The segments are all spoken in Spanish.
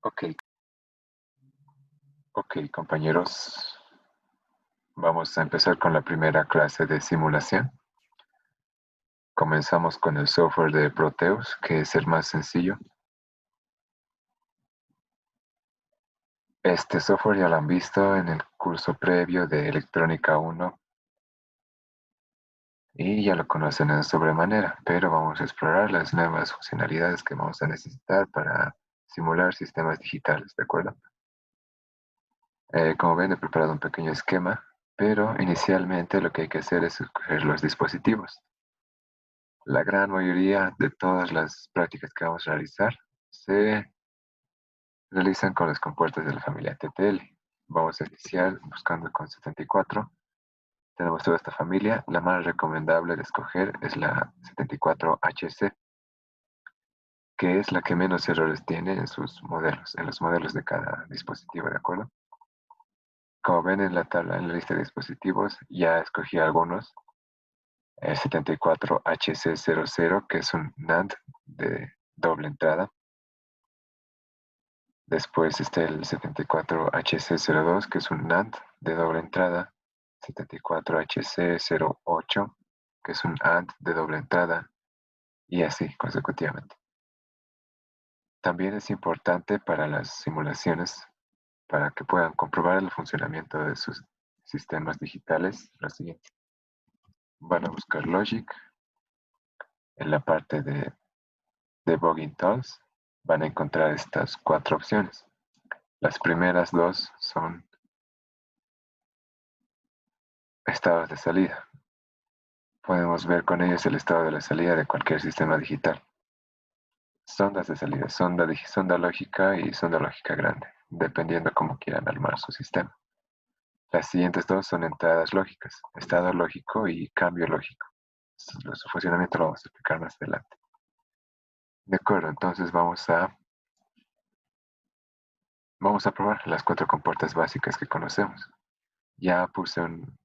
Ok, ok, compañeros, vamos a empezar con la primera clase de simulación. Comenzamos con el software de Proteus, que es el más sencillo. Este software ya lo han visto en el curso previo de Electrónica 1 y ya lo conocen de sobremanera, pero vamos a explorar las nuevas funcionalidades que vamos a necesitar para simular sistemas digitales, ¿de acuerdo? Como ven, he preparado un pequeño esquema, pero inicialmente lo que hay que hacer es escoger los dispositivos. La gran mayoría de todas las prácticas que vamos a realizar se realizan con las compuertas de la familia TTL. Vamos a iniciar buscando con 74. Tenemos toda esta familia. La más recomendable de escoger es la 74HC, que es la que menos errores tiene en sus modelos, en los modelos de cada dispositivo, ¿de acuerdo? Como ven en la tabla, en la lista de dispositivos, ya escogí algunos. El 74HC00, que es un NAND de doble entrada. Después está el 74HC02, que es un NAND de doble entrada. 74HC08, que es un AND de doble entrada. Y así consecutivamente. También es importante para las simulaciones, para que puedan comprobar el funcionamiento de sus sistemas digitales, lo siguiente. Van a buscar Logic en la parte de Debugging Tools. Van a encontrar estas 4 opciones. Las primeras 2 son estados de salida. Podemos ver con ellos el estado de la salida de cualquier sistema digital. Sondas de salida, sonda lógica y sonda lógica grande, dependiendo cómo quieran armar su sistema. Las siguientes dos son entradas lógicas, estado lógico y cambio lógico. Su funcionamiento lo vamos a explicar más adelante. De acuerdo, entonces vamos a probar las 4 compuertas básicas que conocemos. Ya puse un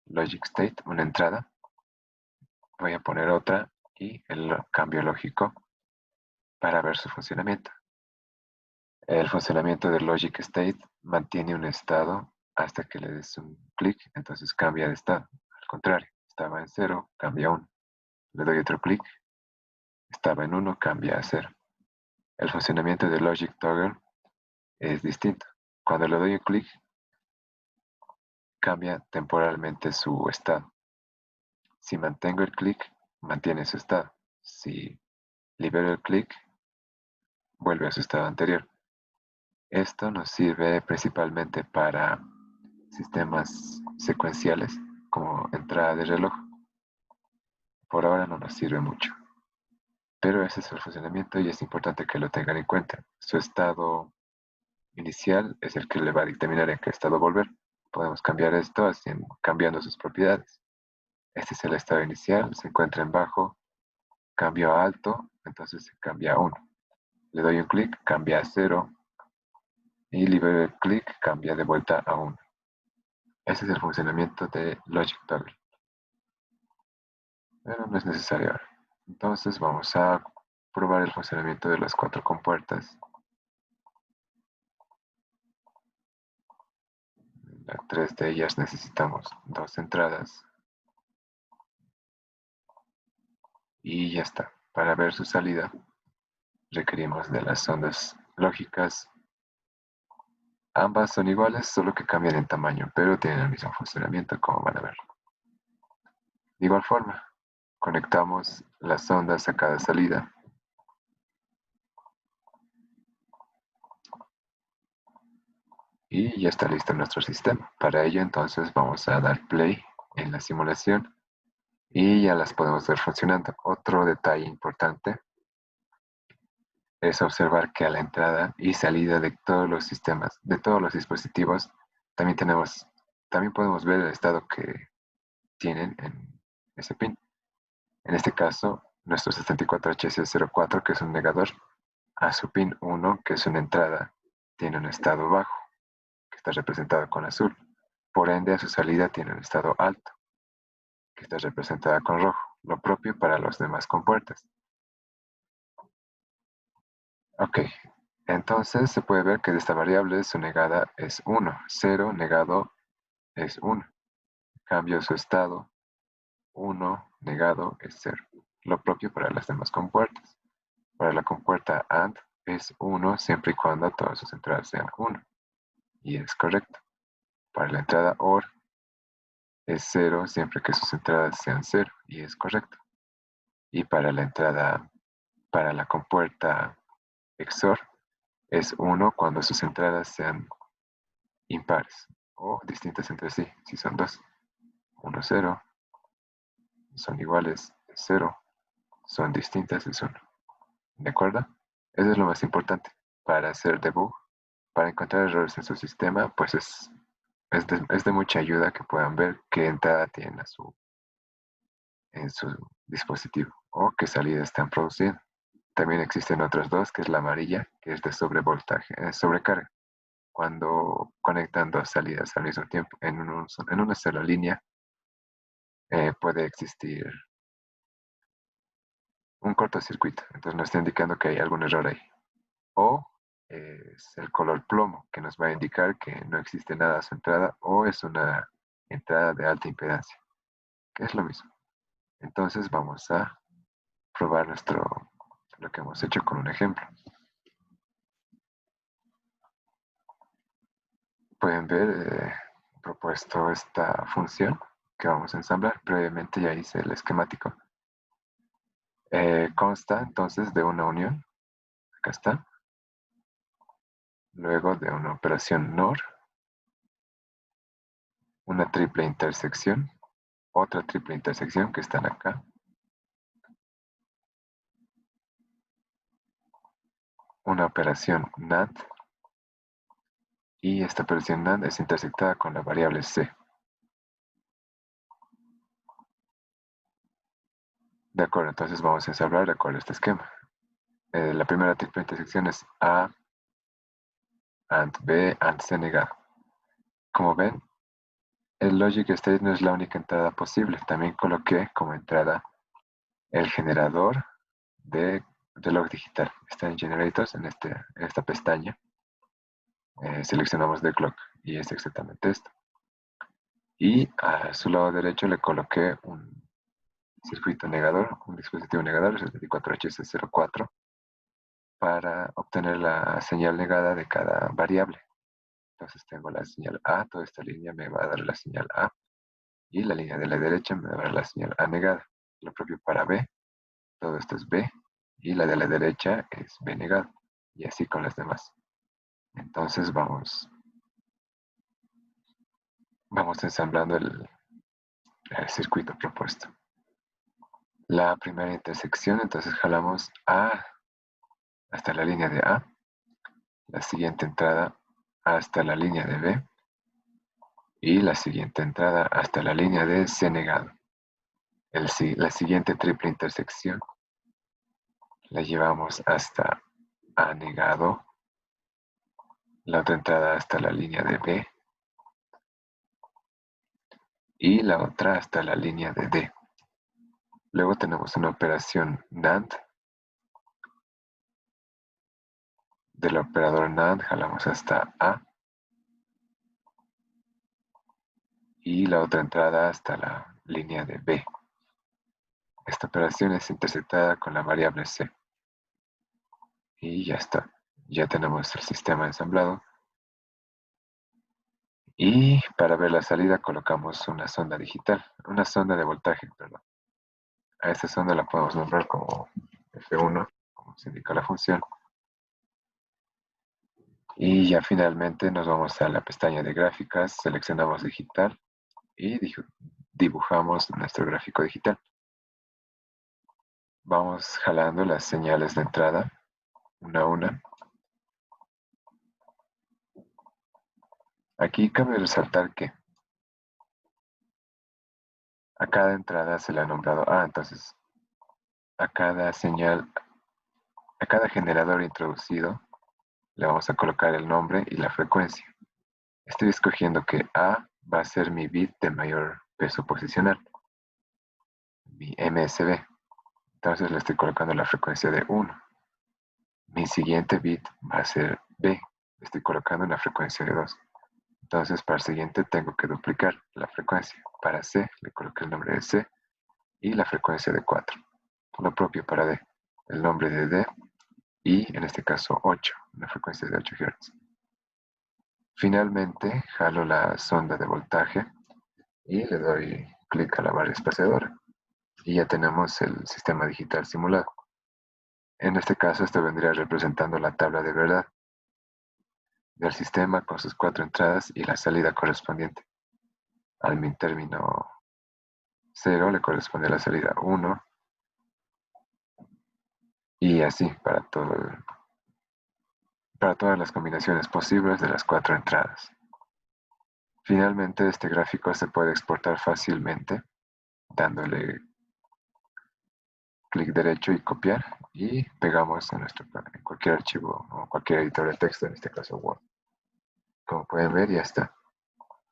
logic state, una entrada. Voy a poner otra y el cambio lógico para ver su funcionamiento. El funcionamiento del logic state mantiene un estado hasta que le des un clic, entonces cambia de estado. Al contrario, estaba en 0, cambia a 1. Le doy otro clic, estaba en 1, cambia a 0. El funcionamiento del logic toggle es distinto. Cuando le doy un clic, cambia temporalmente su estado. Si mantengo el clic, mantiene su estado. Si libero el clic, vuelve a su estado anterior. Esto nos sirve principalmente para sistemas secuenciales como entrada de reloj. Por ahora no nos sirve mucho, pero ese es el funcionamiento y es importante que lo tengan en cuenta. Su estado inicial es el que le va a dictaminar en qué estado volver. Podemos cambiar esto cambiando sus propiedades. Este es el estado inicial, se encuentra en bajo, cambio a alto, entonces se cambia a 1. Le doy un clic, cambia a 0 y libero el clic, cambia de vuelta a 1. Ese es el funcionamiento de Logic Toggle. Pero no es necesario ahora. Entonces vamos a probar el funcionamiento de las 4 compuertas. En 3 de ellas necesitamos 2 entradas. Y ya está. Para ver su salida requerimos de las ondas lógicas. Ambas son iguales, solo que cambian en tamaño, pero tienen el mismo funcionamiento, como van a ver. De igual forma, conectamos las ondas a cada salida. Y ya está listo nuestro sistema. Para ello entonces vamos a dar play en la simulación y ya las podemos ver funcionando. Otro detalle importante es observar que a la entrada y salida de todos los sistemas, de todos los dispositivos, también podemos ver el estado que tienen en ese pin. En este caso, nuestro 74HC04, que es un negador, a su pin 1, que es una entrada, tiene un estado bajo, que está representado con azul. Por ende, a su salida tiene un estado alto, que está representada con rojo, lo propio para los demás compuertas. Ok, Entonces se puede ver que de esta variable su negada es 1. 0 negado es 1. Cambio su estado. 1 negado es 0. Lo propio para las demás compuertas. Para la compuerta AND es 1 siempre y cuando todas sus entradas sean 1. Y es correcto. Para la entrada OR es 0 siempre que sus entradas sean 0. Y es correcto. Y para la compuerta XOR es 1 cuando sus entradas sean impares o distintas entre sí. Si son 2, 1, 0, son iguales, 0, son distintas, es 1. ¿De acuerdo? Eso es lo más importante. Para hacer debug, para encontrar errores en su sistema, pues es de mucha ayuda que puedan ver qué entrada tienen en su dispositivo o qué salida están produciendo. También existen otros dos, que es la amarilla, que es de sobrevoltaje, sobrecarga. Cuando conectan dos salidas al mismo tiempo en una sola línea, puede existir un cortocircuito. Entonces nos está indicando que hay algún error ahí. O es el color plomo, que nos va a indicar que no existe nada a su entrada, o es una entrada de alta impedancia, que es lo mismo. Entonces vamos a probar lo que hemos hecho con un ejemplo. Pueden ver, propuesto esta función que vamos a ensamblar. Previamente ya hice el esquemático. Consta entonces de una unión, acá está, luego de una operación NOR, una triple intersección, otra triple intersección que están acá, una operación NAND, y esta operación NAND es intersectada con la variable C. De acuerdo, entonces vamos a ensamblar de acuerdo a este esquema. La primera triple intersección es A, AND B, AND C negado. Como ven, el logic state no es la única entrada posible. También coloqué como entrada el generador de reloj digital. Está en Generators, en esta pestaña. Seleccionamos The Clock y es exactamente esto. Y a su lado derecho le coloqué un circuito negador, un dispositivo negador, el 24HC04, para obtener la señal negada de cada variable. Entonces tengo la señal A, toda esta línea me va a dar la señal A, y la línea de la derecha me va a dar la señal A negada. Lo propio para B, todo esto es B, y la de la derecha es B negado, y así con las demás. Entonces vamos ensamblando el circuito propuesto. La primera intersección, entonces jalamos A hasta la línea de A, la siguiente entrada hasta la línea de B, y la siguiente entrada hasta la línea de C negado. La siguiente triple intersección la llevamos hasta A negado, la otra entrada hasta la línea de B, y la otra hasta la línea de D. Luego tenemos una operación NAND. Del operador NAND jalamos hasta A, y la otra entrada hasta la línea de B. Esta operación es intersectada con la variable C. Y ya está. Ya tenemos el sistema ensamblado. Y para ver la salida colocamos una sonda digital, una sonda de voltaje, perdón. A esta sonda la podemos nombrar como F1, como se indica la función. Y ya finalmente nos vamos a la pestaña de gráficas, seleccionamos digital y dibujamos nuestro gráfico digital. Vamos jalando las señales de entrada, una a una. Aquí cabe resaltar que a cada entrada se le ha nombrado A, entonces a cada señal, a cada generador introducido le vamos a colocar el nombre y la frecuencia. Estoy escogiendo que A va a ser mi bit de mayor peso posicional, mi MSB. Entonces le estoy colocando la frecuencia de 1. Mi siguiente bit va a ser B. Estoy colocando una frecuencia de 2. Entonces, para el siguiente tengo que duplicar la frecuencia. Para C, le coloqué el nombre de C y la frecuencia de 4. Lo propio para D, el nombre de D y, en este caso, 8, una frecuencia de 8 Hz. Finalmente, jalo la sonda de voltaje y le doy clic a la barra espaciadora. Y ya tenemos el sistema digital simulado. En este caso, esto vendría representando la tabla de verdad del sistema con sus 4 entradas y la salida correspondiente. Al min término 0 le corresponde la salida 1 y así para todas las combinaciones posibles de las 4 entradas. Finalmente, este gráfico se puede exportar fácilmente dándole clic derecho y copiar y pegamos en cualquier archivo o cualquier editor de texto, en este caso Word. Como pueden ver, ya está.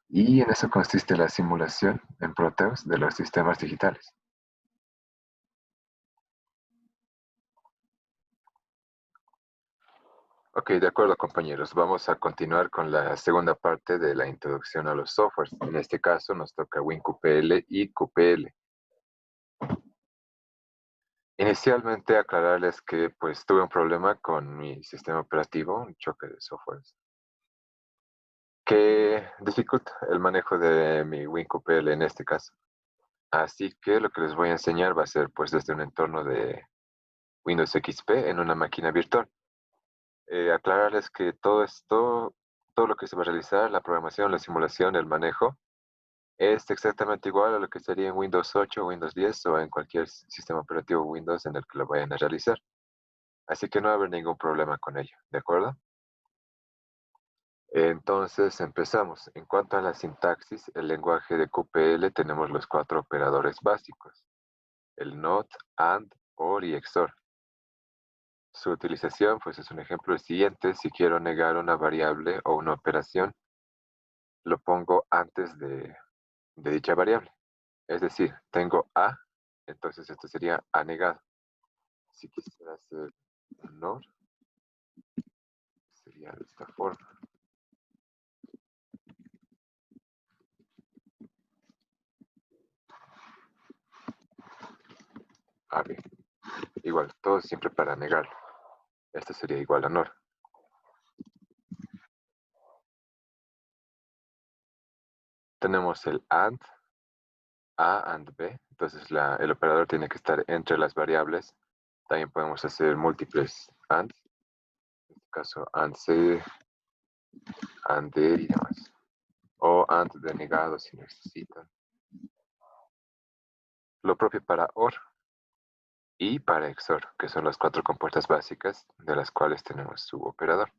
Y en eso consiste la simulación en Proteus de los sistemas digitales. Ok, de acuerdo compañeros, vamos a continuar con la segunda parte de la introducción a los softwares. En este caso nos toca WinQPL y QPL. Inicialmente aclararles que pues tuve un problema con mi sistema operativo, un choque de softwares, que dificulta el manejo de mi WinQPL en este caso. Así que lo que les voy a enseñar va a ser pues desde un entorno de Windows XP en una máquina virtual. Aclararles que todo lo que se va a realizar, la programación, la simulación, el manejo, es exactamente igual a lo que sería en Windows 8, Windows 10 o en cualquier sistema operativo Windows en el que lo vayan a realizar. Así que no va a haber ningún problema con ello, ¿de acuerdo? Entonces empezamos. En cuanto a la sintaxis, el lenguaje de QPL tenemos los 4 operadores básicos: el NOT, AND, OR y XOR. Su utilización, pues es un ejemplo el siguiente. Si quiero negar una variable o una operación, lo pongo antes de dicha variable. Es decir, tengo A, entonces esto sería A negado. Si quisiera hacer un NOR, sería de esta forma. A, B. Igual, todo siempre para negarlo. Esto sería igual a NOR. Tenemos el AND, A and B. Entonces el operador tiene que estar entre las variables. También podemos hacer múltiples AND. En este caso, AND C, AND D y demás. O AND denegado si necesitan. Lo propio para OR y para XOR, que son las 4 compuertas básicas de las cuales tenemos su operador.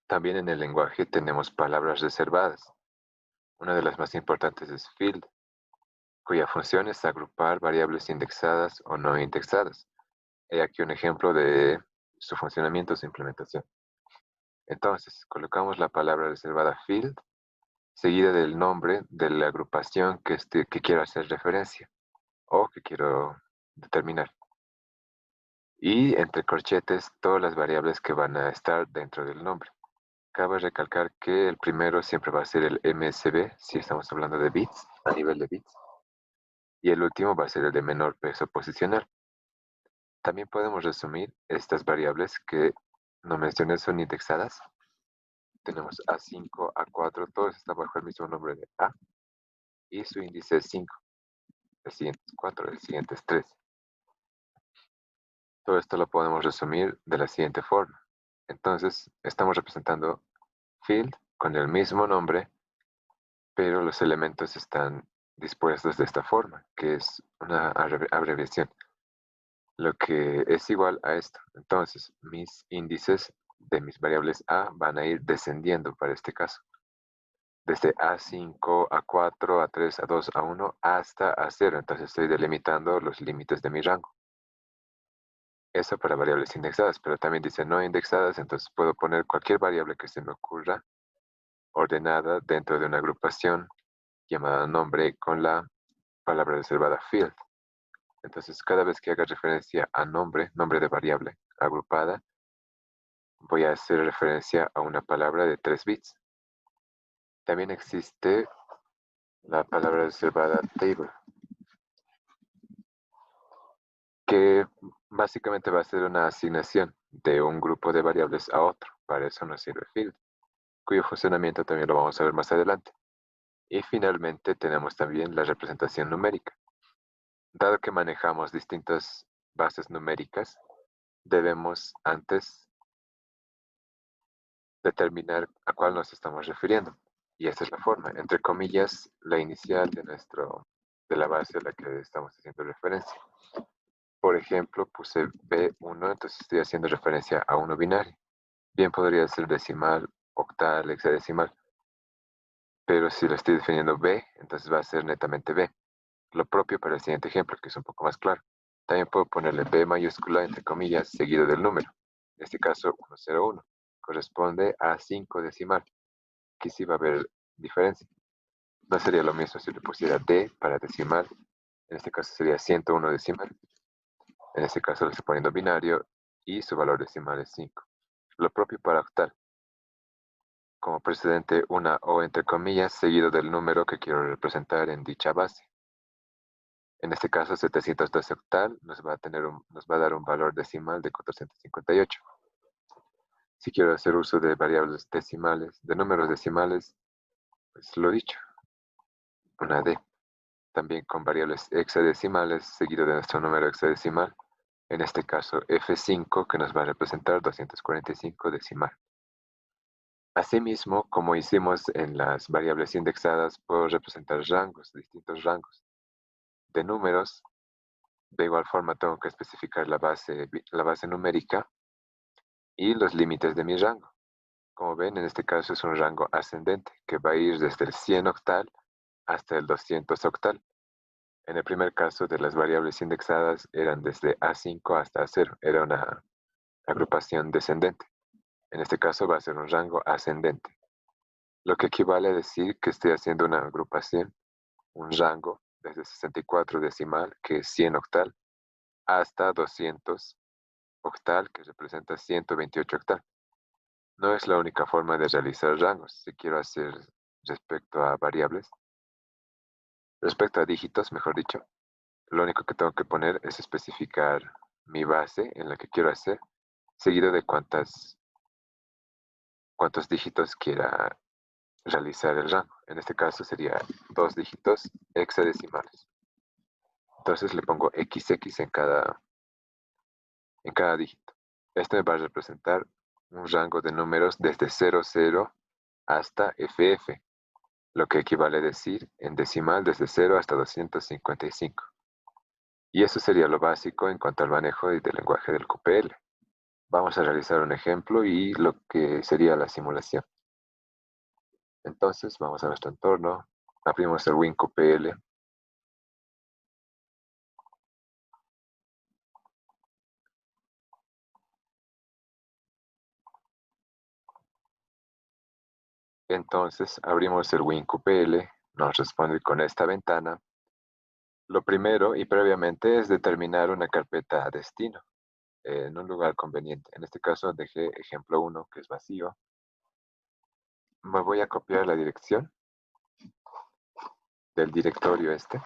También en el lenguaje tenemos palabras reservadas. Una de las más importantes es field, cuya función es agrupar variables indexadas o no indexadas. He aquí un ejemplo de su funcionamiento o su implementación. Entonces, colocamos la palabra reservada field, seguida del nombre de la agrupación que quiero hacer referencia o que quiero determinar. Y entre corchetes, todas las variables que van a estar dentro del nombre. Cabe recalcar que el primero siempre va a ser el MSB, si estamos hablando de bits, a nivel de bits. Y el último va a ser el de menor peso posicional. También podemos resumir estas variables que no mencioné son indexadas. Tenemos A5, A4, todos están bajo el mismo nombre de A. Y su índice es 5. El siguiente es 4, el siguiente es 3. Todo esto lo podemos resumir de la siguiente forma. Entonces, estamos representando field con el mismo nombre, pero los elementos están dispuestos de esta forma, que es una abreviación, lo que es igual a esto. Entonces, mis índices de mis variables A van a ir descendiendo para este caso, desde A5, A4, A3, A2, A1 hasta A0. Entonces estoy delimitando los límites de mi rango. Eso para variables indexadas, pero también dice no indexadas, entonces puedo poner cualquier variable que se me ocurra ordenada dentro de una agrupación llamada nombre con la palabra reservada field. Entonces cada vez que haga referencia a nombre de variable, agrupada, voy a hacer referencia a una palabra de 3 bits. También existe la palabra reservada table, que básicamente va a ser una asignación de un grupo de variables a otro. Para eso nos sirve field, cuyo funcionamiento también lo vamos a ver más adelante. Y finalmente tenemos también la representación numérica. Dado que manejamos distintas bases numéricas, debemos antes determinar a cuál nos estamos refiriendo. Y esta es la forma, entre comillas, la inicial de la base a la que estamos haciendo referencia. Por ejemplo, puse B1, entonces estoy haciendo referencia a uno binario. Bien podría ser decimal, octal, hexadecimal. Pero si lo estoy definiendo B, entonces va a ser netamente B. Lo propio para el siguiente ejemplo, que es un poco más claro. También puedo ponerle B mayúscula, entre comillas, seguido del número. En este caso, 101. Corresponde a 5 decimal. Aquí sí va a haber diferencia. No sería lo mismo si le pusiera D para decimal. En este caso sería 101 decimal. En este caso le estoy poniendo binario y su valor decimal es 5. Lo propio para octal. Como precedente una O entre comillas seguido del número que quiero representar en dicha base. En este caso 712 octal nos va a dar un valor decimal de 458. Si quiero hacer uso de variables decimales, de números decimales, pues lo dicho, una D. También con variables hexadecimales seguido de nuestro número hexadecimal, en este caso F5 que nos va a representar 245 decimal. Asimismo, como hicimos en las variables indexadas, puedo representar rangos, distintos rangos de números. De igual forma tengo que especificar la base numérica y los límites de mi rango. Como ven, en este caso es un rango ascendente que va a ir desde el 100 octal hasta el 200 octal. En el primer caso de las variables indexadas eran desde A5 hasta A0, era una agrupación descendente. En este caso va a ser un rango ascendente, lo que equivale a decir que estoy haciendo una agrupación, un rango desde 64 decimal, que es 100 octal, hasta 200 octal, que representa 128 octal. No es la única forma de realizar rangos. Si quiero hacer respecto a variables, respecto a dígitos, mejor dicho, lo único que tengo que poner es especificar mi base en la que quiero hacer, seguido de cuántos dígitos quiera realizar el rango. En este caso sería 2 dígitos hexadecimales. Entonces le pongo XX en cada dígito. Esto me va a representar un rango de números desde 00 hasta FF, lo que equivale a decir en decimal desde 0 hasta 255. Y eso sería lo básico en cuanto al manejo del lenguaje del QPL. Vamos a realizar un ejemplo y lo que sería la simulación. Entonces vamos a nuestro entorno, abrimos el WinQPL. Entonces abrimos el WinQPL, nos responde con esta ventana. Lo primero y previamente es determinar una carpeta destino en un lugar conveniente. En este caso dejé ejemplo 1 que es vacío. Me voy a copiar la dirección del directorio este.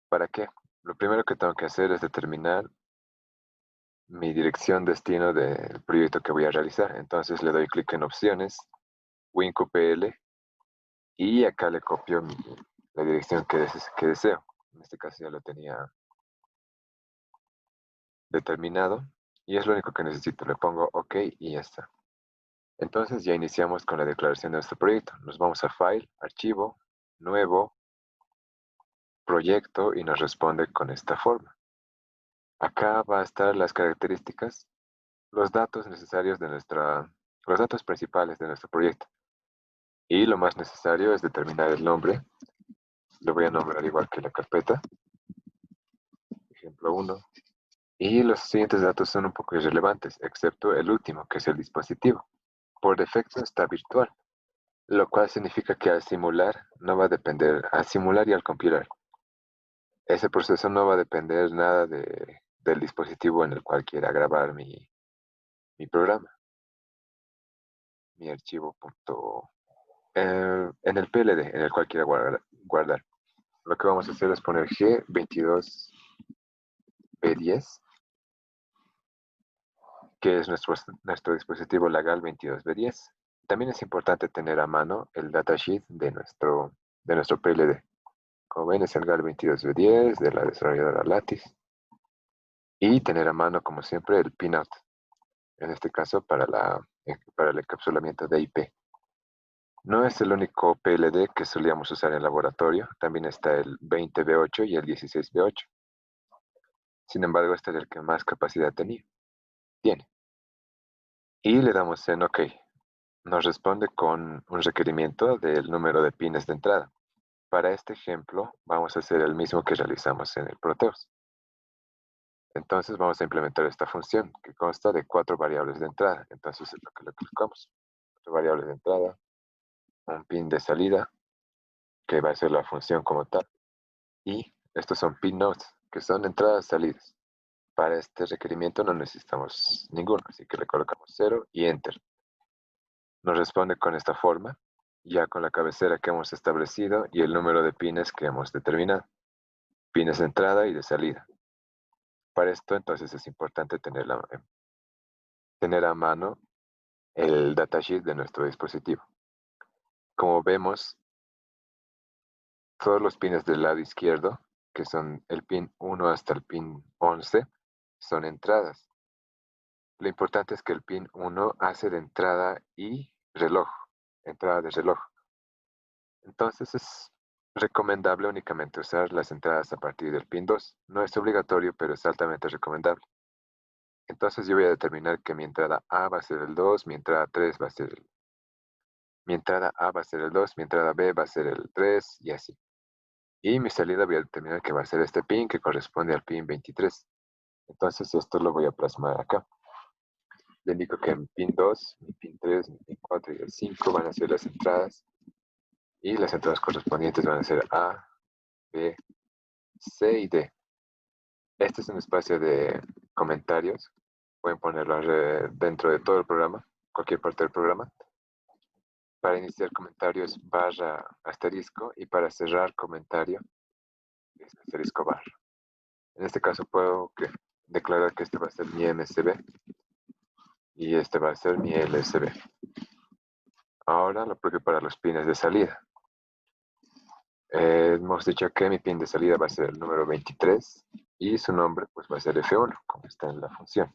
¿Para qué? Lo primero que tengo que hacer es determinar mi dirección destino del proyecto que voy a realizar. Entonces le doy clic en opciones, WinQPL, y acá le copio la dirección que deseo. En este caso ya lo tenía determinado y es lo único que necesito. Le pongo OK y ya está. Entonces ya iniciamos con la declaración de nuestro proyecto. Nos vamos a File, Archivo, Nuevo, Proyecto y nos responde con esta forma. Acá va a estar las características, los datos necesarios los datos principales de nuestro proyecto. Y lo más necesario es determinar el nombre. Lo voy a nombrar igual que la carpeta. Ejemplo 1. Y los siguientes datos son un poco irrelevantes, excepto el último, que es el dispositivo. Por defecto está virtual, lo cual significa que al simular no va a depender, al simular y al compilar, ese proceso no va a depender nada del dispositivo en el cual quiera grabar mi programa, mi archivo en el PLD en el cual quiera guardar. Lo que vamos a hacer es poner G22B10, que es nuestro dispositivo Lagal 22B10. También es importante tener a mano el datasheet de nuestro PLD. Como ven, es el GAL 22B10 de la desarrolladora Lattice. Y tener a mano, como siempre, el pinout, en este caso para el encapsulamiento de IP. No es el único PLD que solíamos usar en laboratorio, también está el 20B8 y el 16B8. Sin embargo, este es el que más capacidad tiene. Y le damos en OK. Nos responde con un requerimiento del número de pines de entrada. Para este ejemplo, vamos a hacer el mismo que realizamos en el Proteus. Entonces vamos a implementar esta función que consta de 4 variables de entrada. Entonces es lo que le colocamos. 4 variables de entrada, un pin de salida, que va a ser la función como tal. Y estos son pin nodes, que son entradas y salidas. Para este requerimiento no necesitamos ninguno, así que le colocamos 0 y Enter. Nos responde con esta forma, ya con la cabecera que hemos establecido y el número de pines que hemos determinado. Pines de entrada y de salida. Para esto entonces es importante tener a mano el datasheet de nuestro dispositivo. Como vemos, todos los pines del lado izquierdo, que son el pin 1 hasta el pin 11, son entradas. Lo importante es que el pin 1 hace de entrada y reloj, entrada de reloj. Entonces es recomendable únicamente usar las entradas a partir del pin 2. No es obligatorio, pero es altamente recomendable. Entonces yo voy a determinar que mi entrada A va a ser el 2, mi entrada 3 va a ser mi entrada A va a ser el 2, mi entrada B va a ser el 3 y así. Y mi salida voy a determinar que va a ser este pin que corresponde al pin 23. Entonces esto lo voy a plasmar acá. Le indico que mi pin 2, mi pin 3, mi pin 4 y el 5 van a ser las entradas. Y las entradas correspondientes van a ser A, B, C y D. Este es un espacio de comentarios. Pueden ponerlo dentro de todo el programa, cualquier parte del programa. Para iniciar comentarios barra asterisco y para cerrar comentario es asterisco barra. En este caso puedo declarar que este va a ser mi MSB y este va a ser mi LSB. Ahora lo propio para los pines de salida. Hemos dicho que mi pin de salida va a ser el número 23 y su nombre pues va a ser F1, como está en la función.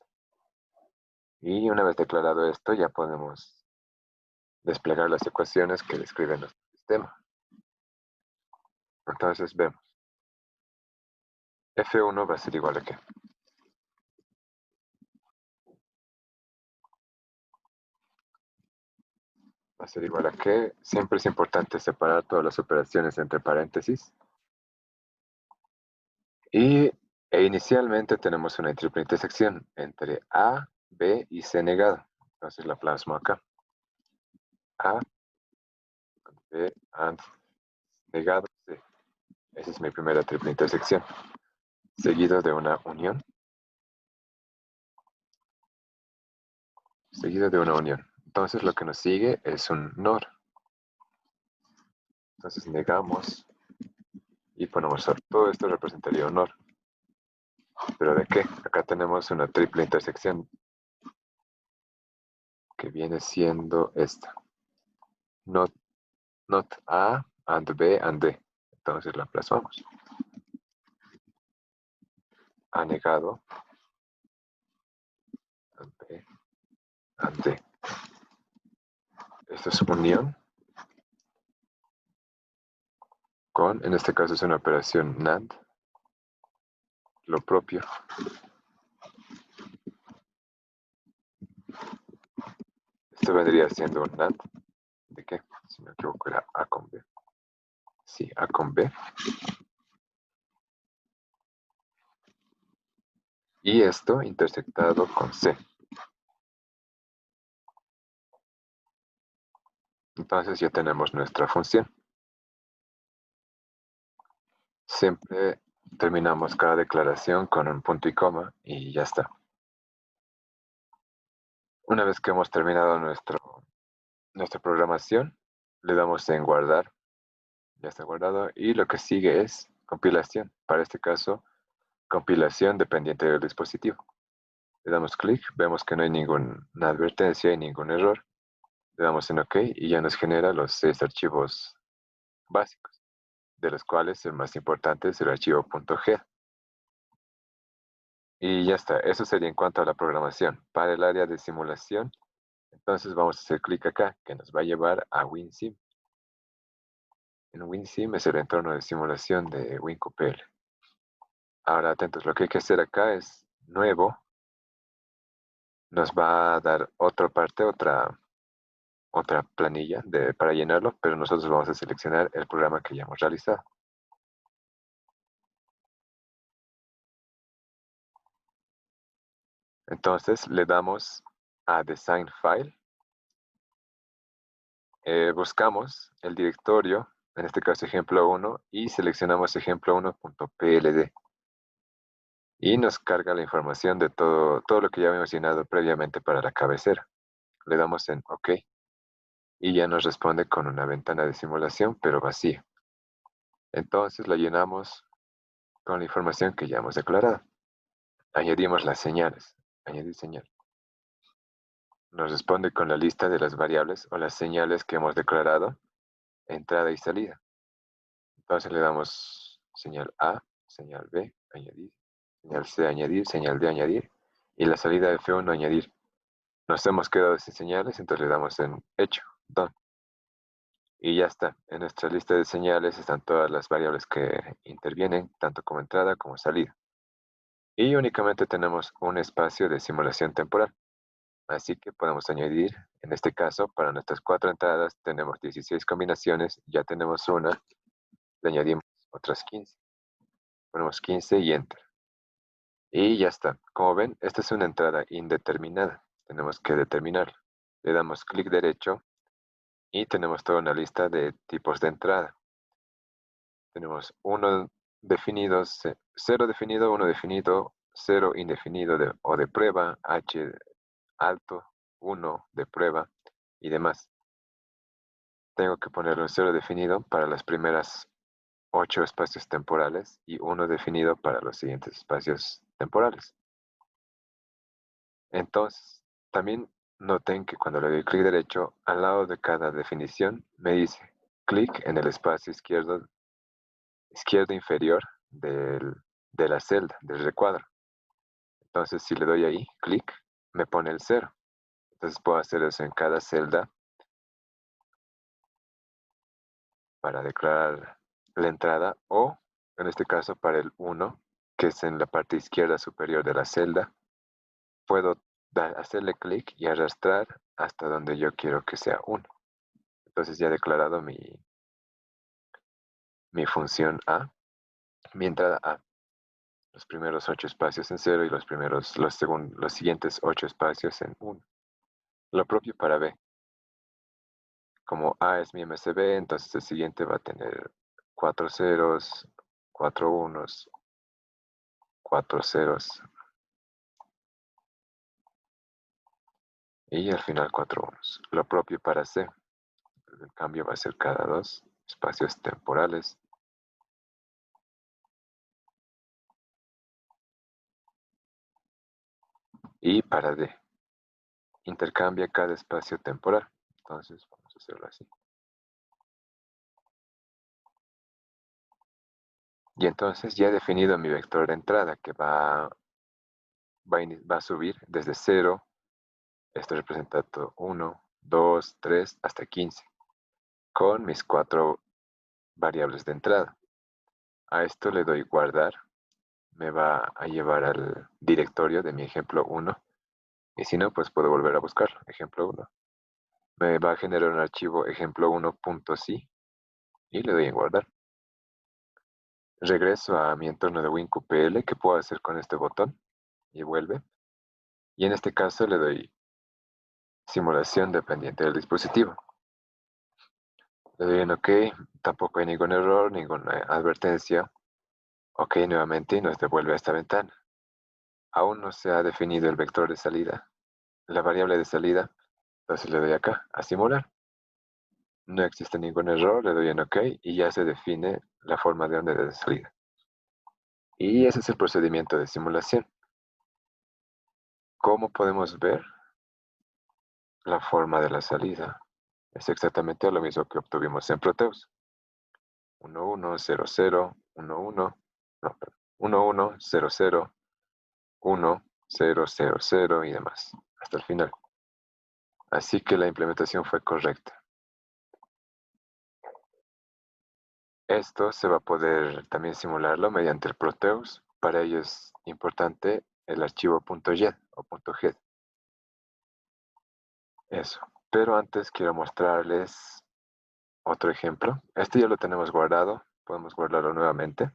Y una vez declarado esto ya podemos desplegar las ecuaciones que describen nuestro sistema. Entonces vemos. F1 va a ser igual a ¿qué? Va a ser igual a que siempre es importante separar todas las operaciones entre paréntesis. E inicialmente tenemos una triple intersección entre A, B y C negado. Entonces la plasmo acá. A, B, and negado C. Esa es mi primera triple intersección. Seguido de una unión. Seguido de una unión. Entonces lo que nos sigue es un NOR. Entonces negamos y ponemos OR. Todo esto representaría un OR. ¿Pero de qué? Acá tenemos una triple intersección que viene siendo esta. Not A and B and D. Entonces la plasmamos. A negado and B and D. Esto es unión con, en este caso es una operación NAND. Lo propio. Esto vendría siendo un NAND. ¿De qué? Si no me equivoco era A con B. Sí, A con B. Y esto intersectado con C. Entonces ya tenemos nuestra función. Siempre Terminamos cada declaración con un punto y coma y ya está. Una vez que hemos terminado nuestra programación, le damos en guardar. Ya está guardado. Y lo que sigue es compilación. Para este caso, compilación dependiente del dispositivo. Le damos clic, vemos que no hay ninguna advertencia y ningún error. Le damos en OK y ya nos genera los 6 archivos básicos, de los cuales el más importante es el archivo .g. Y ya está, eso sería en cuanto a la programación. Para el área de simulación, entonces vamos a hacer clic acá, que nos va a llevar a WinSim. En WinSim es el entorno de simulación de WinQPL. Ahora atentos, lo que hay que hacer acá es nuevo. Nos va a dar otra planilla para llenarlo, pero nosotros vamos a seleccionar el programa que ya hemos realizado. Entonces le damos a Design File, buscamos el directorio, en este caso ejemplo 1, y seleccionamos ejemplo1.pld. Y nos carga la información de todo lo que ya habíamos llenado previamente para la cabecera. Le damos en OK y ya nos responde con una ventana de simulación, pero vacía. Entonces la llenamos con la información que ya hemos declarado. Añadimos las señales. Añadir señal. Nos responde con la lista de las variables o las señales que hemos declarado, entrada y salida. Entonces le damos señal A, señal B, añadir, señal C, añadir, señal D, añadir, y la salida F1, añadir. Nos hemos quedado sin señales, entonces le damos en hecho, done. Y ya está. En nuestra lista de señales están todas las variables que intervienen, tanto como entrada como salida. Y únicamente tenemos un espacio de simulación temporal. Así que podemos añadir, en este caso, para nuestras 4 entradas tenemos 16 combinaciones, ya tenemos una, le añadimos otras 15. Ponemos 15 y Enter. Y ya está. Como ven, esta es una entrada indeterminada. Tenemos que determinarla. Le damos clic derecho y tenemos toda una lista de tipos de entrada. Tenemos 1 definido, 0 definido, 1 definido, 0 indefinido o de prueba, H alto, 1 de prueba y demás. Tengo que ponerle un 0 definido para las primeras 8 espacios temporales y 1 definido para los siguientes espacios temporales. Entonces, también noten que cuando le doy clic derecho, al lado de cada definición me dice clic en el espacio izquierdo inferior de la celda, del recuadro. Entonces, si le doy ahí, clic, me pone el 0. Entonces puedo hacer eso en cada celda para declarar la entrada o, en este caso, para el 1, que es en la parte izquierda superior de la celda, puedo hacerle clic y arrastrar hasta donde yo quiero que sea 1. Entonces ya he declarado mi función A, mi entrada A. Los primeros 8 espacios en 0 y los siguientes 8 espacios en 1. Lo propio para B. Como A es mi MSB, entonces el siguiente va a tener 4 ceros, 4 unos, 4 ceros y al final 4 unos. Lo propio para C. El cambio va a ser cada 2 espacios temporales. Y para D. Intercambia cada espacio temporal. Entonces vamos a hacerlo así. Y entonces ya he definido mi vector de entrada que va a subir desde 0, esto representa 1, 2, 3, hasta 15, con mis 4 variables de entrada. A esto le doy guardar, me va a llevar al directorio de mi ejemplo 1, y si no, pues puedo volver a buscarlo, ejemplo 1. Me va a generar un archivo ejemplo1.c y le doy en guardar. Regreso a mi entorno de WinQPL, que puedo hacer con este botón, y vuelve. Y en este caso le doy simulación dependiente del dispositivo. Le doy en OK, tampoco hay ningún error, ninguna advertencia. Ok, nuevamente nos devuelve a esta ventana. Aún no se ha definido el vector de salida, la variable de salida. Entonces le doy acá, a simular. No existe ningún error, le doy en OK y ya se define la forma de onda de salida. Y ese es el procedimiento de simulación. ¿Cómo podemos ver la forma de la salida? Es exactamente lo mismo que obtuvimos en Proteus. 1, 1, 0, 0, 1, 1, no, 1, 1, 0, 0, 1, 0, 0, 0 y demás, hasta el final. Así que la implementación fue correcta. Esto se va a poder también simularlo mediante el Proteus. Para ello es importante el archivo .jet o .head. Eso. Pero antes quiero mostrarles otro ejemplo. Este ya lo tenemos guardado. Podemos guardarlo nuevamente.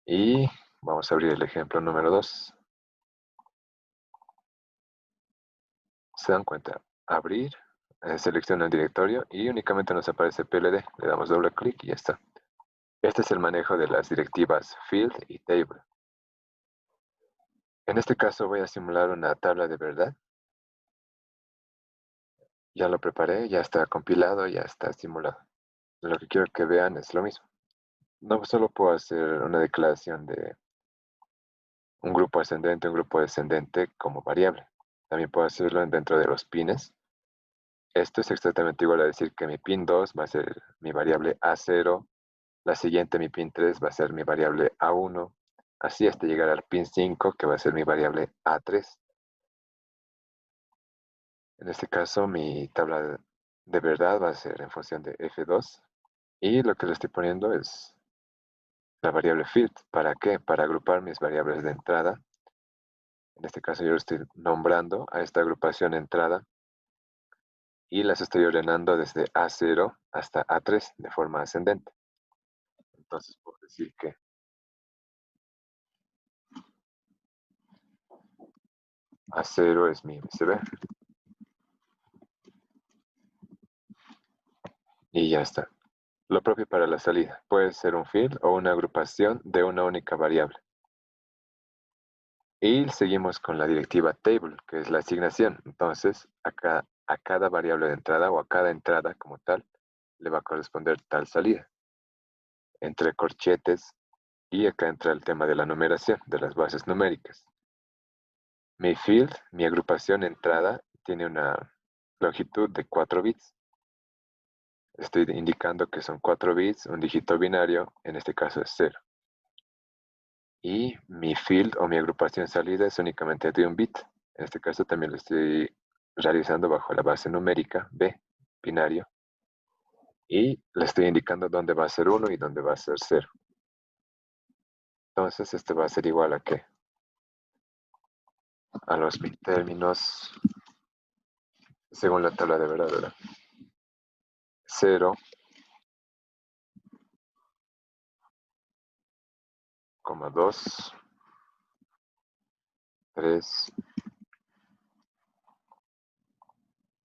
Y vamos a abrir el ejemplo número 2. ¿Se dan cuenta? Abrir, selecciona el directorio y únicamente nos aparece PLD. Le damos doble clic y ya está. Este es el manejo de las directivas field y table. En este caso voy a simular una tabla de verdad. Ya lo preparé, ya está compilado, ya está simulado. Lo que quiero que vean es lo mismo. No solo puedo hacer una declaración de un grupo ascendente, un grupo descendente como variable. También puedo hacerlo dentro de los pines. Esto es exactamente igual a decir que mi pin 2 va a ser mi variable A0, la siguiente, mi pin 3, va a ser mi variable A1, así hasta llegar al pin 5, que va a ser mi variable A3. En este caso, mi tabla de verdad va a ser en función de F2, y lo que le estoy poniendo es la variable field. ¿Para qué? Para agrupar mis variables de entrada. En este caso yo lo estoy nombrando a esta agrupación entrada y las estoy ordenando desde A0 hasta A3 de forma ascendente. Entonces puedo decir que A0 es mi MCB y ya está. Lo propio para la salida. Puede ser un field o una agrupación de una única variable. Y seguimos con la directiva table, que es la asignación. Entonces, acá a cada variable de entrada o a cada entrada como tal, le va a corresponder tal salida. Entre corchetes, y acá entra el tema de la numeración, de las bases numéricas. Mi field, mi agrupación entrada, tiene una longitud de 4 bits. Estoy indicando que son 4 bits, un dígito binario, en este caso es 0. Y mi field o mi agrupación salida es únicamente de un bit. En este caso también lo estoy realizando bajo la base numérica B, binario. Y le estoy indicando dónde va a ser 1 y dónde va a ser 0. Entonces este va a ser igual a ¿qué? A los términos según la tabla de verdad. 0, 2, 3,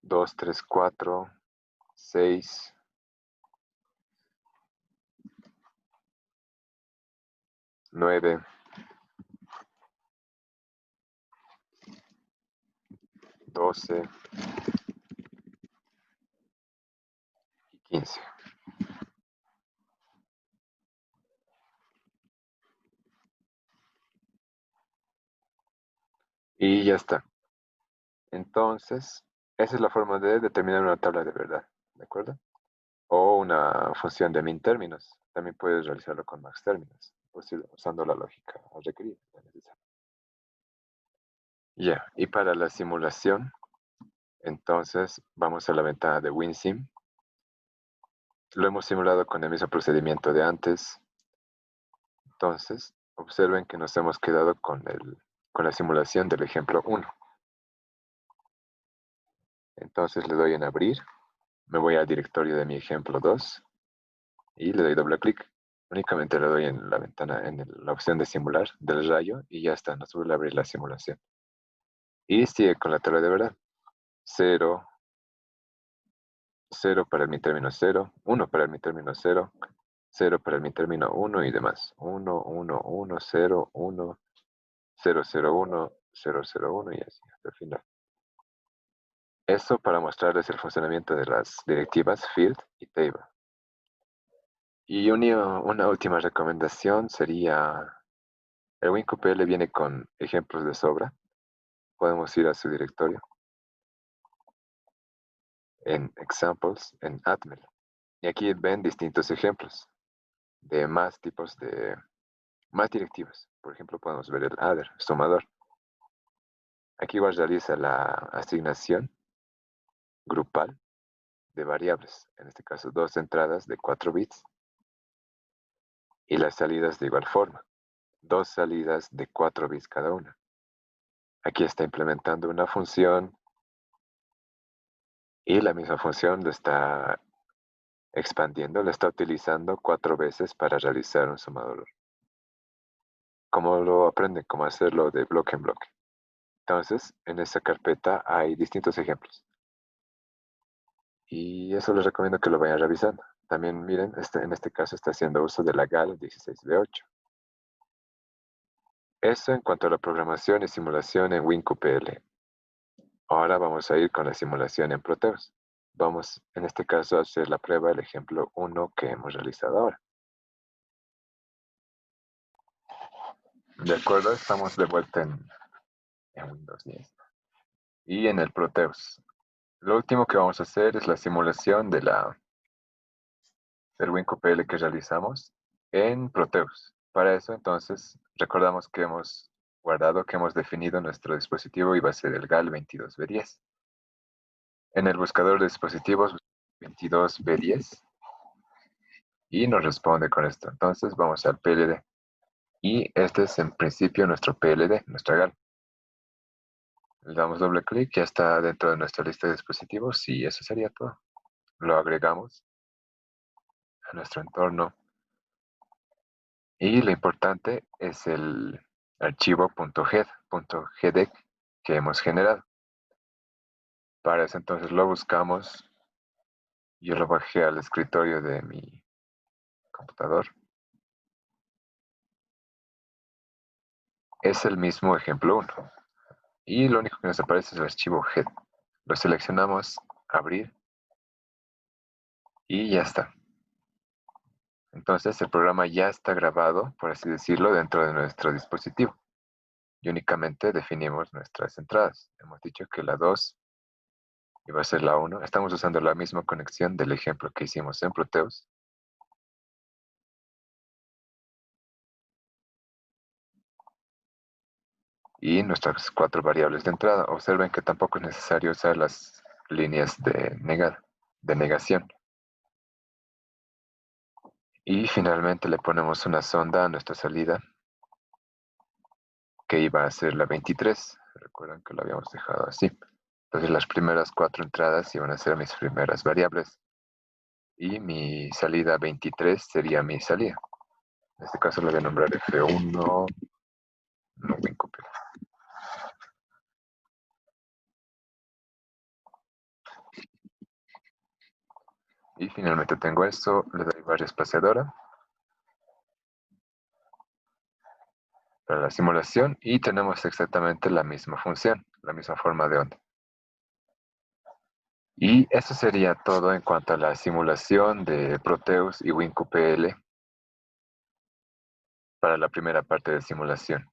2, 3, 4, 6, 9, 12 y 15. Y ya está. Entonces, esa es la forma de determinar una tabla de verdad, ¿de acuerdo? O una función de min términos. También puedes realizarlo con max términos, pues usando la lógica requerida. Ya, y para la simulación, entonces vamos a la ventana de WinSim. Lo hemos simulado con el mismo procedimiento de antes. Entonces, observen que nos hemos quedado con la simulación del ejemplo 1. Entonces le doy en abrir, me voy al directorio de mi ejemplo 2 y le doy doble clic. Únicamente le doy en la ventana, en la opción de simular del rayo y ya está, nos vuelve a abrir la simulación. Y sigue con la tabla de verdad. 0, 0 para el mi término 0, 1 para el mi término 0, 0 para el mi término 1 y demás. 1, 1, 1, 0, 1, 0, 0, 1, 0, 0, 1 y así hasta el final. Eso para mostrarles el funcionamiento de las directivas field y table. Y una última recomendación sería, el WinQPL viene con ejemplos de sobra. Podemos ir a su directorio en Examples, en Atmel. Y aquí ven distintos ejemplos de más tipos de, más directivas. Por ejemplo, podemos ver el adder, sumador. Aquí igual realiza la asignación grupal de variables, en este caso 2 entradas de 4 bits, y las salidas de igual forma, 2 salidas de 4 bits cada una. Aquí está implementando una función y la misma función lo está expandiendo, lo está utilizando 4 veces para realizar un sumador. ¿Cómo lo aprenden? ¿Cómo hacerlo de bloque en bloque? Entonces, en esa carpeta hay distintos ejemplos. Y eso les recomiendo que lo vayan revisando. También miren, en este caso está haciendo uso de la GAL 16B8. Eso en cuanto a la programación y simulación en WinQPL. Ahora vamos a ir con la simulación en Proteus. Vamos, en este caso, a hacer la prueba, el ejemplo 1 que hemos realizado ahora. De acuerdo, estamos de vuelta en Windows 10. Y en el Proteus. Lo último que vamos a hacer es la simulación del WinQPL que realizamos en Proteus. Para eso, entonces, recordamos que hemos guardado, que hemos definido nuestro dispositivo y va a ser el GAL22B10. En el buscador de dispositivos, 22B10 y nos responde con esto. Entonces, vamos al PLD. Y este es en principio nuestro PLD, nuestra GAL. Le damos doble clic, ya está dentro de nuestra lista de dispositivos y eso sería todo. Lo agregamos a nuestro entorno. Y lo importante es el archivo .head.gdec que hemos generado. Para eso entonces lo buscamos. Yo lo bajé al escritorio de mi computador. Es el mismo ejemplo 1. Y lo único que nos aparece es el archivo head. Lo seleccionamos, abrir, y ya está. Entonces el programa ya está grabado, por así decirlo, dentro de nuestro dispositivo. Y únicamente definimos nuestras entradas. Hemos dicho que la 2 iba a ser la 1. Estamos usando la misma conexión del ejemplo que hicimos en Proteus. Y nuestras 4 variables de entrada. Observen que tampoco es necesario usar las líneas de negación. Y finalmente le ponemos una sonda a nuestra salida, que iba a ser la 23. Recuerdan que lo habíamos dejado así. Entonces las primeras 4 entradas iban a ser mis primeras variables. Y mi salida 23 sería mi salida. En este caso lo voy a nombrar F1, no WinQPL. Y finalmente tengo esto, le doy barra espaciadora para la simulación y tenemos exactamente la misma función, la misma forma de onda. Y eso sería todo en cuanto a la simulación de Proteus y WinQPL para la primera parte de simulación.